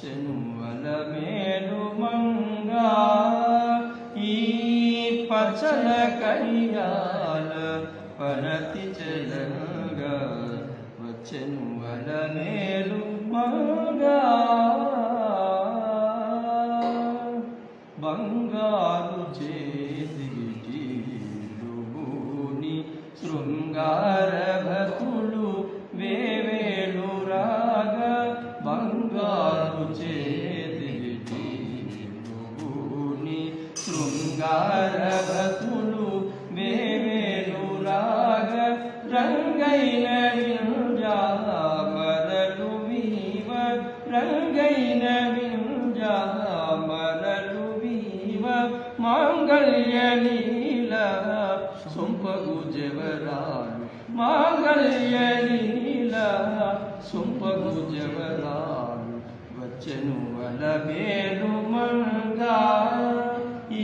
వచ్చెను అలమేలు మంగా ఈ పచ్చల కడియాల పనతి చెలగా వచ్చెను అలమేలు మంగా బంగారు చేతికి లుబూని శృంగార భతులు వేవేలు రాగా బంగారు చేతికి లుబూని శృంగార భతులు వేవేలు రాగా రంగైన వింజామరలు వీవ రంగైన వింజామరలు మాంగళ్య లీల సొంపగు జవరాలు మాంగళ్య లీల సొంపగు జవరాలు వచ్చెను అలమేలు మంగా ఈ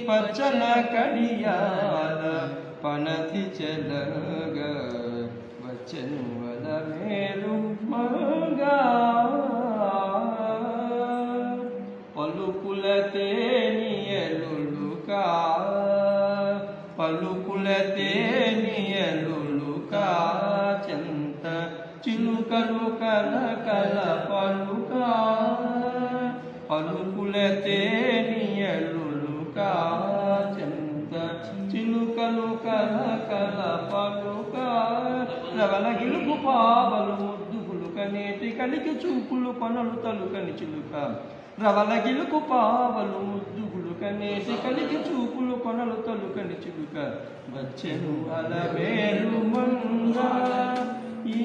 పచ్చల కడియాల పనతి చెలగా వచ్చెను అలమేలు మంగా పలుకుల తేనియలులుకా పలుకుల తేనియలులుకా చెంత చిలుకలు కలకల పలుకా పలుకుల తేనియలులుకా చెంత చిలుకలు కలకల పలుకా రవల గిలుపు పావలు ముద్దుగులు కనేటి కలికి చూపులు కొనలు తలుకని చిలుక రవల గిలుకు పావలు ముద్దుగులు కనేటి కలికి చూపులు కొనలు తలుకని చిలుక వచ్చెను అలమేలు మంగా ఈ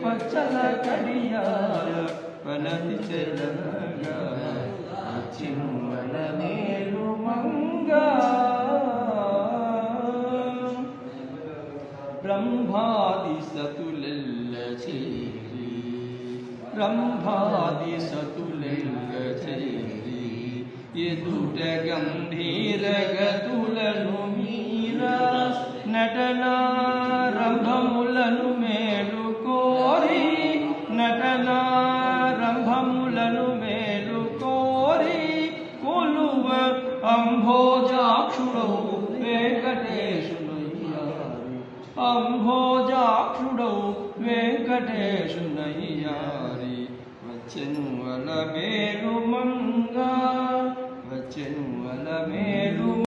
పచ్చల కడియాల పనతి చెలగా వచ్చెను అలమేలు మంగా బ్రహ్మాది సతులెల్ల చేరి బ్రహ్మాది సతులెల్ల చేరి ఎదుట గంభీర గతులను మీరా నటనారంభములను మేలు కోరి నటనారంభములను మేలు కోరి కొలువ అంభోజాక్షుడౌ వెంకటేశునయ్యారి అంభోజాక్షుడౌ వెంకటేశునయ్యారి వచ్చెను అలమేలు మంగా వచ్చెను అలమేలు